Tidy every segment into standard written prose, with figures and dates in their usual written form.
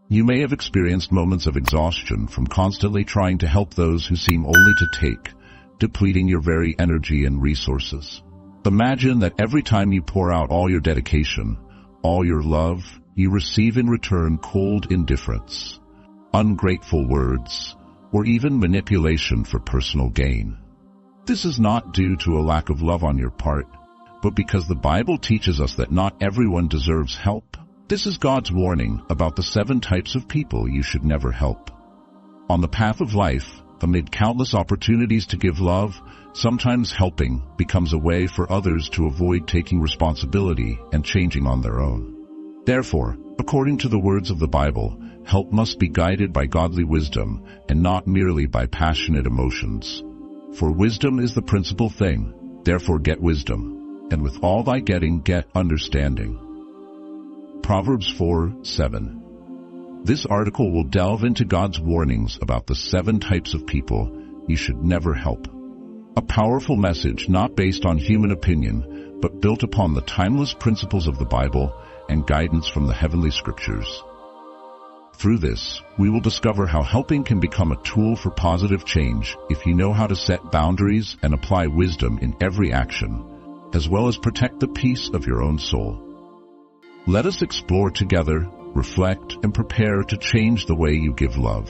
You may have experienced moments of exhaustion from constantly trying to help those who seem only to take, depleting your very energy and resources. Imagine that every time you pour out all your dedication, all your love, you receive in return cold indifference, ungrateful words, or even manipulation for personal gain. This is not due to a lack of love on your part, but because the Bible teaches us that not everyone deserves help. This is God's warning about the 7 types of people you should never help. On the path of life, amid countless opportunities to give love, sometimes helping becomes a way for others to avoid taking responsibility and changing on their own. Therefore, according to the words of the Bible, help must be guided by godly wisdom and not merely by passionate emotions. For wisdom is the principal thing, therefore get wisdom, and with all thy getting get understanding. Proverbs 4:7. This article will delve into God's warnings about the 7 types of people you should never help. A powerful message not based on human opinion, but built upon the timeless principles of the Bible and guidance from the heavenly scriptures. Through this, we will discover how helping can become a tool for positive change if you know how to set boundaries and apply wisdom in every action, as well as protect the peace of your own soul. Let us explore together, reflect, and prepare to change the way you give love.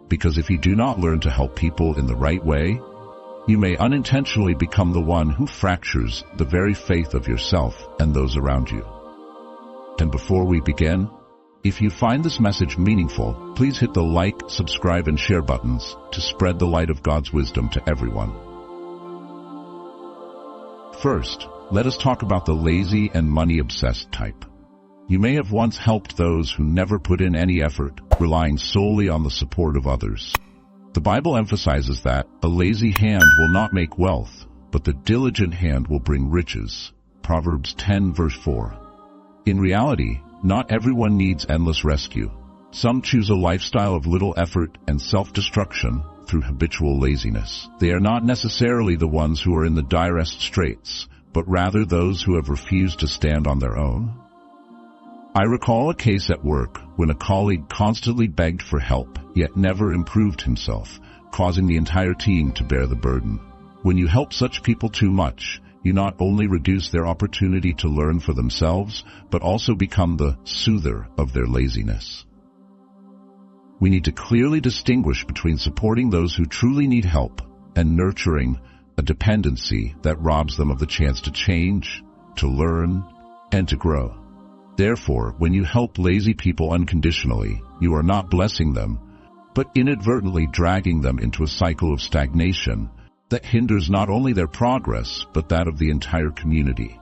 Because if you do not learn to help people in the right way, you may unintentionally become the one who fractures the very faith of yourself and those around you. And before we begin, if you find this message meaningful, please hit the like, subscribe, and share buttons to spread the light of God's wisdom to everyone. First, let us talk about the lazy and money-obsessed type. You may have once helped those who never put in any effort, relying solely on the support of others. The Bible emphasizes that a lazy hand will not make wealth, but the diligent hand will bring riches. Proverbs 10 verse 4. In reality, not everyone needs endless rescue. Some choose a lifestyle of little effort and self-destruction through habitual laziness. They are not necessarily the ones who are in the direst straits, but rather those who have refused to stand on their own. I recall a case at work when a colleague constantly begged for help, yet never improved himself, causing the entire team to bear the burden. When you help such people too much, you not only reduce their opportunity to learn for themselves, but also become the soother of their laziness. We need to clearly distinguish between supporting those who truly need help and nurturing a dependency that robs them of the chance to change, to learn, and to grow. Therefore, when you help lazy people unconditionally, you are not blessing them, but inadvertently dragging them into a cycle of stagnation that hinders not only their progress, but that of the entire community.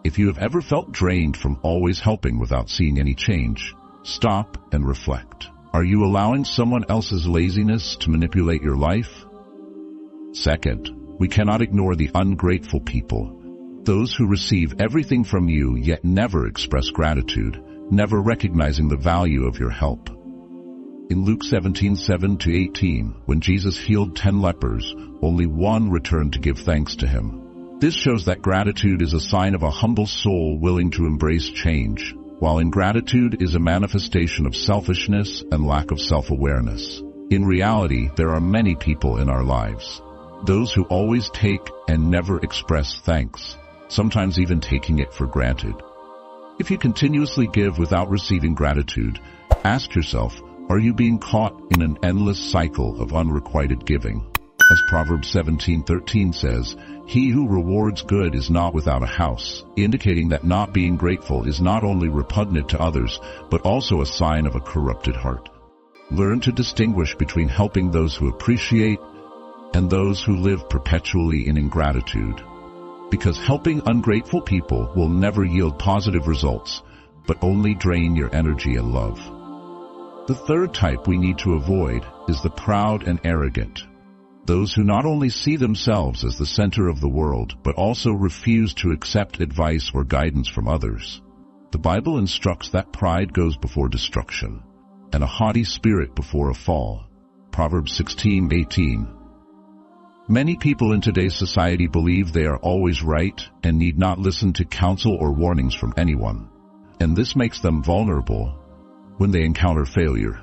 If you have ever felt drained from always helping without seeing any change, stop and reflect. Are you allowing someone else's laziness to manipulate your life? Second, we cannot ignore the ungrateful people. Those who receive everything from you yet never express gratitude, never recognizing the value of your help. In Luke 17:7-18, when Jesus healed 10 lepers, only one returned to give thanks to him. This shows that gratitude is a sign of a humble soul willing to embrace change, while ingratitude is a manifestation of selfishness and lack of self-awareness. In reality, there are many people in our lives. Those who always take and never express thanks, sometimes even taking it for granted. If you continuously give without receiving gratitude, ask yourself, are you being caught in an endless cycle of unrequited giving? As Proverbs 17:13 says, he who rewards good is not without a house, indicating that not being grateful is not only repugnant to others, but also a sign of a corrupted heart. Learn to distinguish between helping those who appreciate and those who live perpetually in ingratitude. Because helping ungrateful people will never yield positive results, but only drain your energy and love. The third type we need to avoid is the proud and arrogant. Those who not only see themselves as the center of the world, but also refuse to accept advice or guidance from others. The Bible instructs that pride goes before destruction, and a haughty spirit before a fall. Proverbs 16:18. Many people in today's society believe they are always right and need not listen to counsel or warnings from anyone. And this makes them vulnerable when they encounter failure.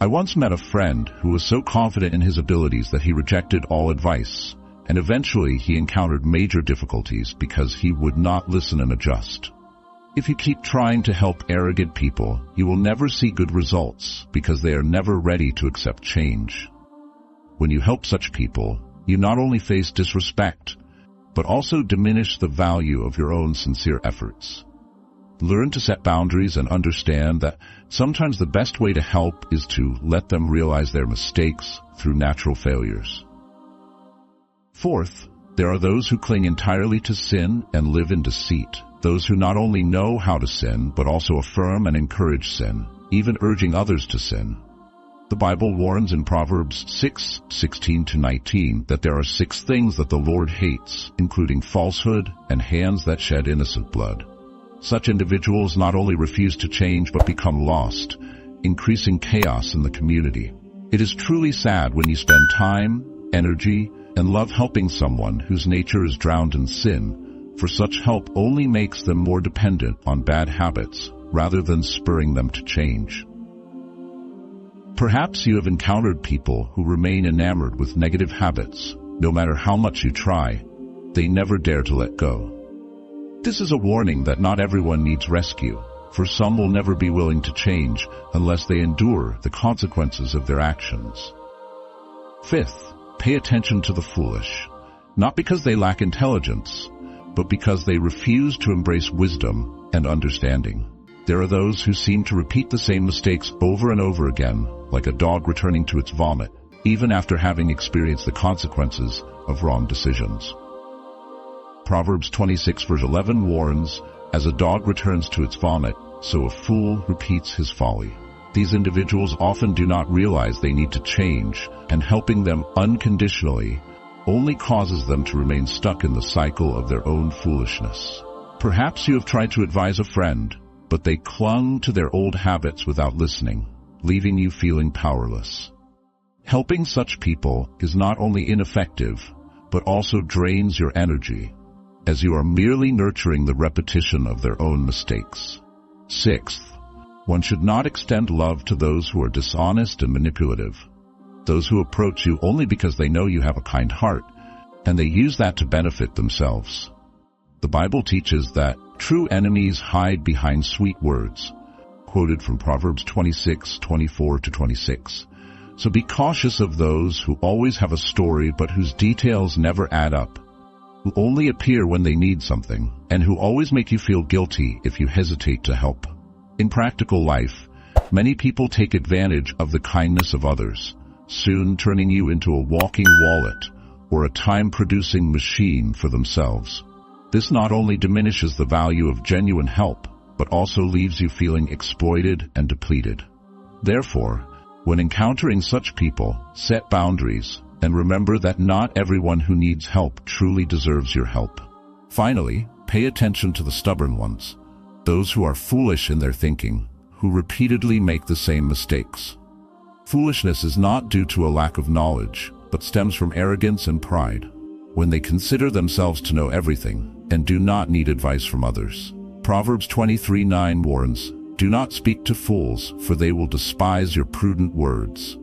I once met a friend who was so confident in his abilities that he rejected all advice, and eventually he encountered major difficulties because he would not listen and adjust. If you keep trying to help arrogant people, you will never see good results because they are never ready to accept change. When you help such people, you not only face disrespect, but also diminish the value of your own sincere efforts. Learn to set boundaries and understand that sometimes the best way to help is to let them realize their mistakes through natural failures. Fourth, there are those who cling entirely to sin and live in deceit. Those who not only know how to sin, but also affirm and encourage sin, even urging others to sin. The Bible warns in Proverbs 6:16-19 that there are 6 things that the Lord hates, including falsehood and hands that shed innocent blood. Such individuals not only refuse to change but become lost, increasing chaos in the community. It is truly sad when you spend time, energy, and love helping someone whose nature is drowned in sin, for such help only makes them more dependent on bad habits rather than spurring them to change. Perhaps you have encountered people who remain enamored with negative habits. No matter how much you try, they never dare to let go. This is a warning that not everyone needs rescue, for some will never be willing to change unless they endure the consequences of their actions. Fifth, pay attention to the foolish, not because they lack intelligence, but because they refuse to embrace wisdom and understanding. There are those who seem to repeat the same mistakes over and over again, like a dog returning to its vomit, even after having experienced the consequences of wrong decisions. Proverbs 26 verse 11 warns, "As a dog returns to its vomit, so a fool repeats his folly." These individuals often do not realize they need to change, and helping them unconditionally only causes them to remain stuck in the cycle of their own foolishness. Perhaps you have tried to advise a friend, but they clung to their old habits without listening, leaving you feeling powerless. Helping such people is not only ineffective, but also drains your energy, as you are merely nurturing the repetition of their own mistakes. Sixth, one should not extend love to those who are dishonest and manipulative. Those who approach you only because they know you have a kind heart, and they use that to benefit themselves. The Bible teaches that true enemies hide behind sweet words, quoted from Proverbs 26:24-26. So be cautious of those who always have a story but whose details never add up, who only appear when they need something, and who always make you feel guilty if you hesitate to help. In practical life, many people take advantage of the kindness of others, soon turning you into a walking wallet or a time-producing machine for themselves. This not only diminishes the value of genuine help, but also leaves you feeling exploited and depleted. Therefore, when encountering such people, set boundaries and remember that not everyone who needs help truly deserves your help. Finally, pay attention to the stubborn ones, those who are foolish in their thinking, who repeatedly make the same mistakes. Foolishness is not due to a lack of knowledge, but stems from arrogance and pride, when they consider themselves to know everything and do not need advice from others. Proverbs 23:9 warns, "Do not speak to fools, for they will despise your prudent words,"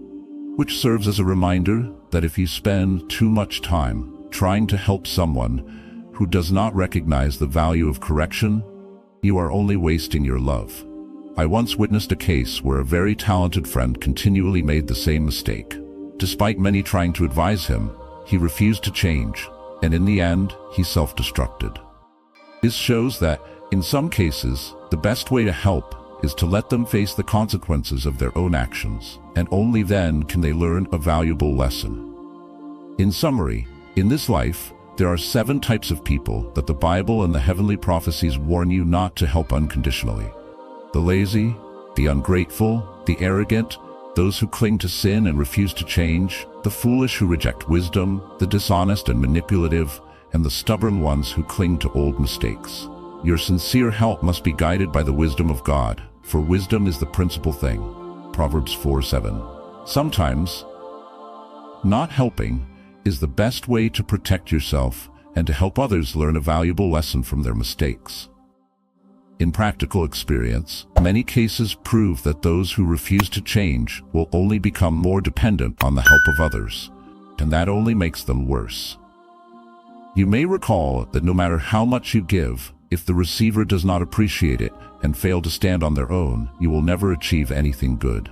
which serves as a reminder that if you spend too much time trying to help someone who does not recognize the value of correction, you are only wasting your love. I once witnessed a case where a very talented friend continually made the same mistake. Despite many trying to advise him, he refused to change, and in the end, he self-destructed. This shows that, in some cases, the best way to help is to let them face the consequences of their own actions, and only then can they learn a valuable lesson. In summary, in this life, there are 7 types of people that the Bible and the heavenly prophecies warn you not to help unconditionally. The lazy, the ungrateful, the arrogant, those who cling to sin and refuse to change, the foolish who reject wisdom, the dishonest and manipulative, and the stubborn ones who cling to old mistakes. Your sincere help must be guided by the wisdom of God, for wisdom is the principal thing. Proverbs 4:7. Sometimes, not helping is the best way to protect yourself and to help others learn a valuable lesson from their mistakes. In practical experience, many cases prove that those who refuse to change will only become more dependent on the help of others, and that only makes them worse. You may recall that no matter how much you give, if the receiver does not appreciate it and fail to stand on their own, you will never achieve anything good.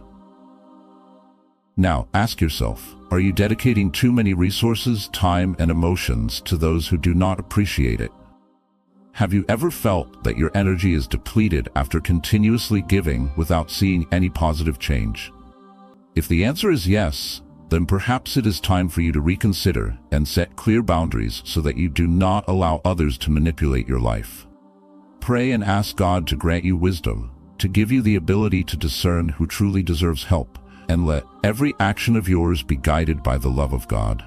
Now, ask yourself, are you dedicating too many resources, time, and emotions to those who do not appreciate it? Have you ever felt that your energy is depleted after continuously giving without seeing any positive change? If the answer is yes, then perhaps it is time for you to reconsider and set clear boundaries so that you do not allow others to manipulate your life. Pray and ask God to grant you wisdom, to give you the ability to discern who truly deserves help, and let every action of yours be guided by the love of God.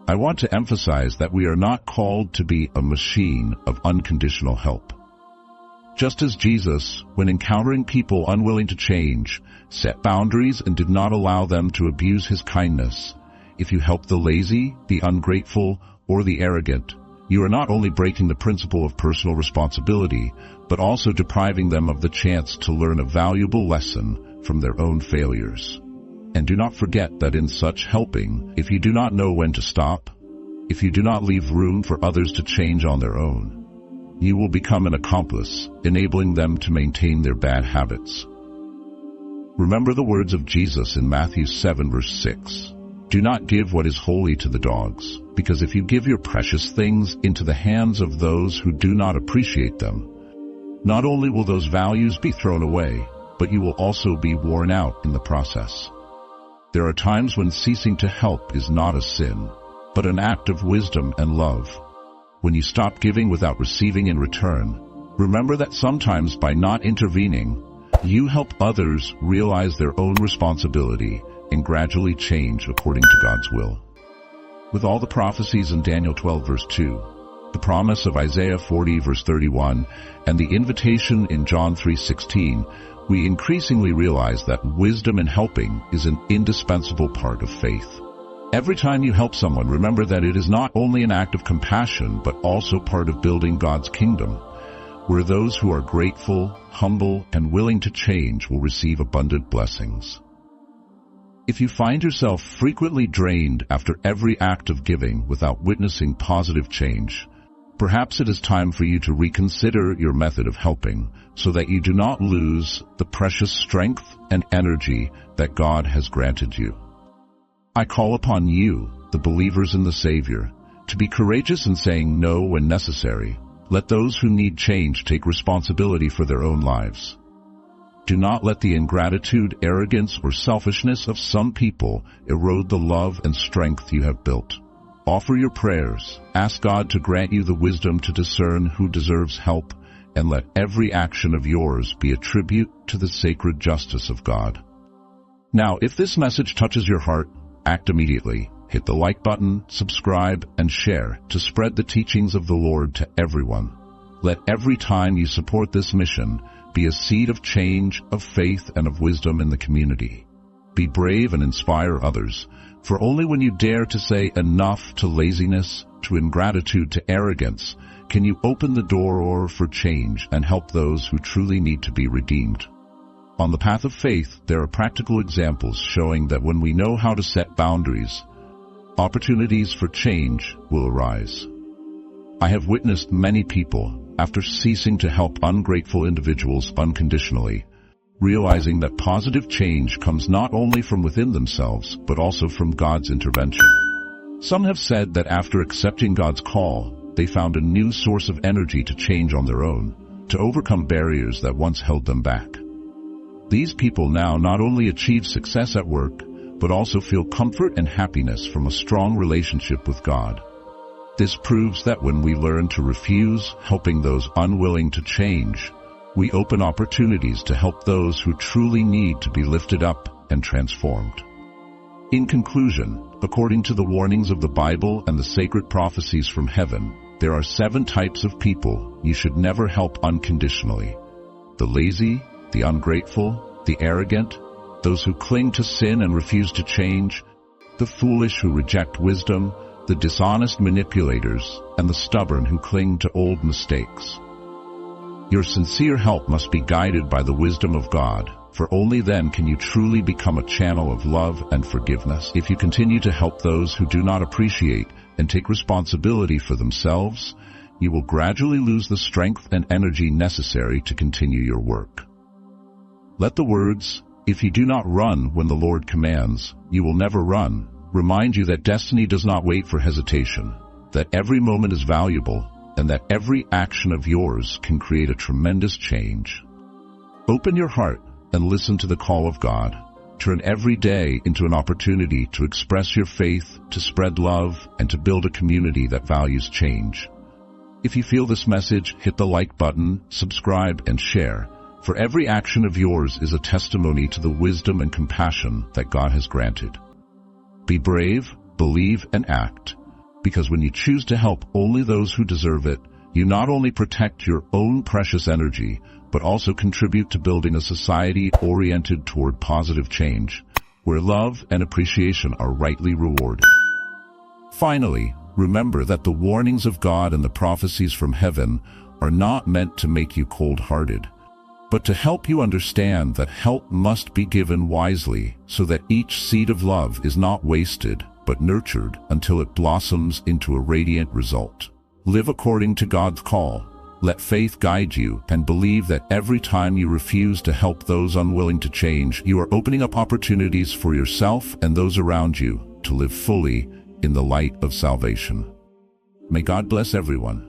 I want to emphasize that we are not called to be a machine of unconditional help. Just as Jesus, when encountering people unwilling to change, set boundaries and did not allow them to abuse his kindness, if you help the lazy, the ungrateful, or the arrogant, you are not only breaking the principle of personal responsibility, but also depriving them of the chance to learn a valuable lesson from their own failures. And do not forget that in such helping, if you do not know when to stop, if you do not leave room for others to change on their own, you will become an accomplice, enabling them to maintain their bad habits. Remember the words of Jesus in Matthew 7 verse 6. Do not give what is holy to the dogs, because if you give your precious things into the hands of those who do not appreciate them, not only will those values be thrown away, but you will also be worn out in the process. There are times when ceasing to help is not a sin, but an act of wisdom and love. When you stop giving without receiving in return, remember that sometimes by not intervening, you help others realize their own responsibility and gradually change according to God's will. With all the prophecies in Daniel 12 verse 2, the promise of Isaiah 40 verse 31, and the invitation in John 3:16, we increasingly realize that wisdom in helping is an indispensable part of faith. Every time you help someone, remember that it is not only an act of compassion, but also part of building God's kingdom, where those who are grateful, humble, and willing to change will receive abundant blessings. If you find yourself frequently drained after every act of giving without witnessing positive change, perhaps it is time for you to reconsider your method of helping so that you do not lose the precious strength and energy that God has granted you. I call upon you, the believers in the Savior, to be courageous in saying no when necessary. Let those who need change take responsibility for their own lives. Do not let the ingratitude, arrogance, or selfishness of some people erode the love and strength you have built. Offer your prayers, ask God to grant you the wisdom to discern who deserves help, and let every action of yours be a tribute to the sacred justice of God. Now, if this message touches your heart, act immediately. Hit the like button, subscribe, and share to spread the teachings of the Lord to everyone. Let every time you support this mission be a seed of change, of faith, and of wisdom in the community. Be brave and inspire others, for only when you dare to say enough to laziness, to ingratitude, to arrogance, can you open the door for change and help those who truly need to be redeemed. On the path of faith, there are practical examples showing that when we know how to set boundaries, opportunities for change will arise. I have witnessed many people, after ceasing to help ungrateful individuals unconditionally, realizing that positive change comes not only from within themselves, but also from God's intervention. Some have said that after accepting God's call, they found a new source of energy to change on their own, to overcome barriers that once held them back. These people now not only achieve success at work, but also feel comfort and happiness from a strong relationship with God. This proves that when we learn to refuse helping those unwilling to change, we open opportunities to help those who truly need to be lifted up and transformed. In conclusion, according to the warnings of the Bible and the sacred prophecies from heaven, there are 7 types of people you should never help unconditionally: the lazy, the ungrateful, the arrogant, those who cling to sin and refuse to change, the foolish who reject wisdom, the dishonest manipulators, and the stubborn who cling to old mistakes. Your sincere help must be guided by the wisdom of God, for only then can you truly become a channel of love and forgiveness. If you continue to help those who do not appreciate and take responsibility for themselves, you will gradually lose the strength and energy necessary to continue your work. Let the words, "If you do not run when the Lord commands, you will never run," remind you that destiny does not wait for hesitation, that every moment is valuable, and that every action of yours can create a tremendous change. Open your heart and listen to the call of God. Turn every day into an opportunity to express your faith, to spread love, and to build a community that values change. If you feel this message, hit the like button, subscribe, and share, for every action of yours is a testimony to the wisdom and compassion that God has granted. Be brave, believe, and act, because when you choose to help only those who deserve it, you not only protect your own precious energy, but also contribute to building a society oriented toward positive change, where love and appreciation are rightly rewarded. Finally, remember that the warnings of God and the prophecies from heaven are not meant to make you cold-hearted, but to help you understand that help must be given wisely so that each seed of love is not wasted, but nurtured until it blossoms into a radiant result. Live according to God's call. Let faith guide you, and believe that every time you refuse to help those unwilling to change, you are opening up opportunities for yourself and those around you to live fully in the light of salvation. May God bless everyone.